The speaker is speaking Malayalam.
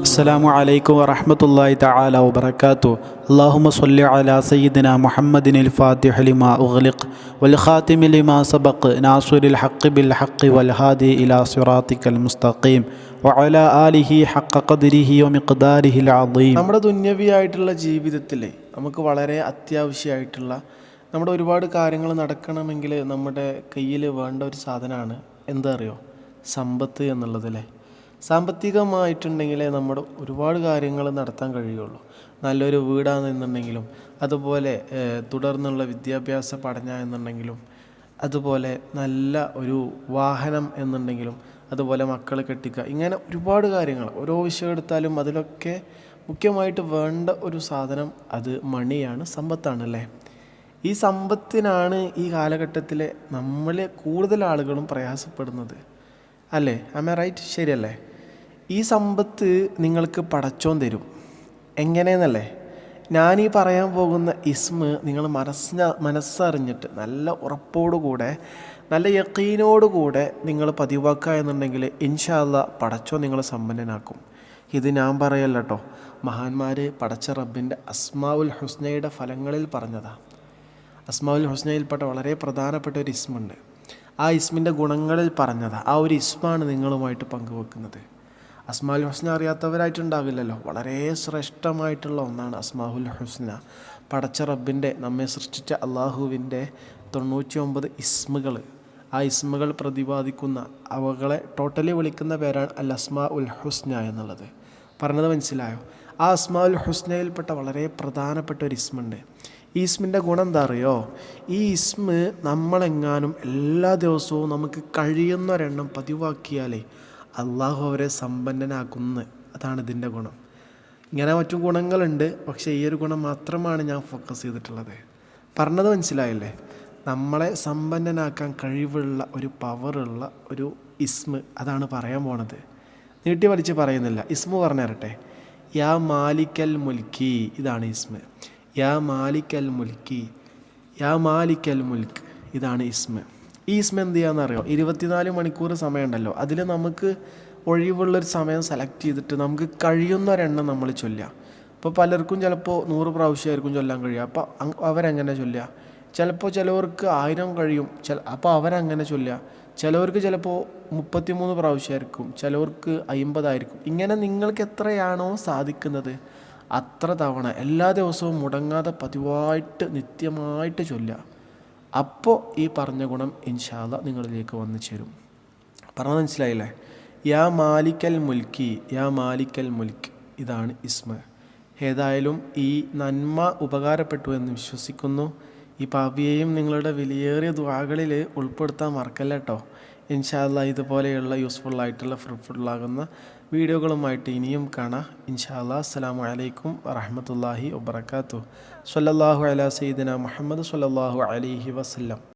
السلام عليكم ورحمة الله تعالى وبركاته. اللهم صل على سيدنا محمد الفاتح لما أغلق والخاتم لما سبق ناصر الحق بالحق والهادي إلى صراطك المستقيم وعلى آله حق قدره ومقداره العظيم. നമ്മുടെ ദുന്യവിയായിട്ടുള്ള ജീവിതത്തിൽ നമുക്ക് വളരെ അത്യാവശ്യമായിട്ടുള്ള നമ്മുടെ ഒരുപാട് കാര്യങ്ങൾ നടക്കണമെങ്കിൽ നമ്മുടെ കയ്യിൽ വേണ്ട ഒരു സാധനമാണ് എന്താ അറിയോ, സമ്പത്ത് എന്നുള്ളതല്ലേ. സാമ്പത്തികമായിട്ടുണ്ടെങ്കിലേ നമ്മുടെ ഒരുപാട് കാര്യങ്ങൾ നടത്താൻ കഴിയുള്ളൂ. നല്ലൊരു വീടാണെന്നുണ്ടെങ്കിലും, അതുപോലെ തുടർന്നുള്ള വിദ്യാഭ്യാസ പഠനം എന്നുണ്ടെങ്കിലും, അതുപോലെ നല്ല ഒരു വാഹനം എന്നുണ്ടെങ്കിലും, അതുപോലെ മക്കളെ കെട്ടിക്കുക, ഇങ്ങനെ ഒരുപാട് കാര്യങ്ങൾ ഓരോ വിഷയം എടുത്താലും അതിലൊക്കെ മുഖ്യമായിട്ട് വേണ്ട ഒരു സാധനം അത് മണിയാണ്, സമ്പത്താണല്ലേ. ഈ സമ്പത്തിനാണ് ഈ കാലഘട്ടത്തിലെ നമ്മളെ കൂടുതൽ ആളുകളും പ്രയാസപ്പെടുന്നത് അല്ലേ. Am I right? ശരിയല്ലേ. ഈ സമ്പത്ത് നിങ്ങൾക്ക് പടച്ചോൻ തരും. എങ്ങനെയെന്നല്ലേ, ഞാനീ പറയാൻ പോകുന്ന ഇസ്മ നിങ്ങൾ മനസ്സറിഞ്ഞിട്ട് നല്ല ഉറപ്പോടുകൂടെ നല്ല യഖീനോടുകൂടെ നിങ്ങൾ പതിവാക്കുക എന്നുണ്ടെങ്കിൽ ഇൻഷാ അല്ലാഹ് പടച്ചോൻ നിങ്ങളെ സമ്പന്നനാക്കും. ഇത് ഞാൻ പറയല്ല കേട്ടോ, മഹാന്മാർ പടച്ച റബ്ബിൻ്റെ അസ്മാഉൽ ഹുസ്നയുടെ ഫലങ്ങളിൽ പറഞ്ഞതാണ്. അസ്മാഉൽ ഹുസ്നയിൽപ്പെട്ട വളരെ പ്രധാനപ്പെട്ട ഒരു ഇസ്മുണ്ട്. ആ ഇസ്മിൻ്റെ ഗുണങ്ങളിൽ പറഞ്ഞതാണ്. ആ ഒരു ഇസ്മാണ് നിങ്ങളുമായിട്ട് പങ്കുവെക്കുന്നത്. അസ്മാഉൽ ഹുസ്ന അറിയാത്തവരായിട്ടുണ്ടാവില്ലല്ലോ. വളരെ ശ്രേഷ്ഠമായിട്ടുള്ള ഒന്നാണ് അസ്മാഉൽ ഹുസ്ന. പടച്ച റബ്ബിൻ്റെ, നമ്മെ സൃഷ്ടിച്ച അള്ളാഹുവിൻ്റെ 99 ഇസ്മുകൾ, ആ ഇസ്മുകൾ പ്രതിപാദിക്കുന്ന അവകളെ ടോട്ടലി വിളിക്കുന്ന പേരാണ് അൽ അസ്മാഉൽ ഹുസ്ന എന്നുള്ളത്. പറഞ്ഞത് മനസ്സിലായോ? ആ അസ്മാഉൽ ഹുസ്നയിൽപ്പെട്ട വളരെ പ്രധാനപ്പെട്ട ഒരു ഇസ്മുണ്ട്. ഈ ഇസ്മിൻ്റെ ഗുണം എന്താ അറിയോ? ഈ ഇസ്മ നമ്മളെങ്ങാനും എല്ലാ ദിവസവും നമുക്ക് കഴിയുന്നൊരെണ്ണം പതിവാക്കിയാലേ അള്ളാഹു അവരെ സമ്പന്നനാക്കുന്നു. അതാണ് ഇതിൻ്റെ ഗുണം. ഇങ്ങനെ മറ്റു ഗുണങ്ങളുണ്ട്, പക്ഷേ ഈ ഒരു ഗുണം മാത്രമാണ് ഞാൻ ഫോക്കസ് ചെയ്തിട്ടുള്ളത്. പറഞ്ഞത് മനസ്സിലായില്ലേ? നമ്മളെ സമ്പന്നനാക്കാൻ കഴിവുള്ള ഒരു പവറുള്ള ഒരു ഇസ്മ, അതാണ് പറയാൻ പോണത്. നീട്ടി വലിച്ച് പറയുന്നില്ല, ഇസ്മ പറഞ്ഞു തരട്ടെ. യാ മാലിക്കൽ മുൽക്കി, ഇതാണ് ഇസ്മ. യാ മാലിക്കൽ മുൽക്കി, യാ മാലിക്കൽ മുൽക്ക്, ഇതാണ് ഇസ്മ. ഈ ഇസ്മ എന്ത് ചെയ്യാമെന്നറിയോ? 24 മണിക്കൂർ സമയമുണ്ടല്ലോ, അതിൽ നമുക്ക് ഒഴിവുള്ളൊരു സമയം സെലക്ട് ചെയ്തിട്ട് നമുക്ക് കഴിയുന്നൊരെണ്ണം നമ്മൾ ചൊല്ലുക. ഇപ്പോൾ പലർക്കും ചിലപ്പോൾ 100 പ്രാവശ്യമായിരിക്കും ചൊല്ലാൻ കഴിയുക. അപ്പോൾ അവരെങ്ങനെ ചൊല്ലുക? ചിലപ്പോൾ ചിലവർക്ക് 1000 കഴിയും, അപ്പോൾ അവരങ്ങനെ ചൊല്ലുക. ചിലവർക്ക് ചിലപ്പോൾ 33 പ്രാവശ്യമായിരിക്കും, ചിലവർക്ക് 50 ആയിരിക്കും. ഇങ്ങനെ നിങ്ങൾക്ക് എത്രയാണോ സാധിക്കുന്നത് അത്ര തവണ എല്ലാ ദിവസവും മുടങ്ങാതെ പതിവായിട്ട് നിത്യമായിട്ട് ചൊല്ലുക. അപ്പോൾ ഈ പറഞ്ഞ ഗുണം ഇൻഷാ അല്ലാഹ് നിങ്ങളിലേക്ക് വന്നു ചേരും. പറഞ്ഞത് മനസ്സിലായില്ലേ? യാ മാലിക്കൽ മുൽക്കി, യാ മാലിക്കൽ മുൽക്ക്, ഇതാണ് ഇസ്മ. ഏതായാലും ഈ നന്മ ഉപകാരപ്പെട്ടു എന്ന് വിശ്വസിക്കുന്നു. ഈ പാപിയെയും നിങ്ങളുടെ വിലയേറിയ ദുആകളിൽ ഉൾപ്പെടുത്താൻ മറക്കല്ല കേട്ടോ. ഇൻഷാ അല്ലാഹ് ഇതുപോലെയുള്ള യൂസ്ഫുള്ളായിട്ടുള്ള ഫ്രൂട്ട്ഫുള്ളാകുന്ന വീഡിയോകളുമായിട്ട് ഇനിയും കാണാം ഇൻഷാ അല്ലാഹ്. അസ്സലാമു അലൈക്കും വറഹ്മത്തുള്ളാഹി വബറകാതുഹു. സ്വല്ലല്ലാഹു അലാ സയ്യിദിന മുഹമ്മദ് സ്വല്ലല്ലാഹു അലൈഹി വസല്ലം.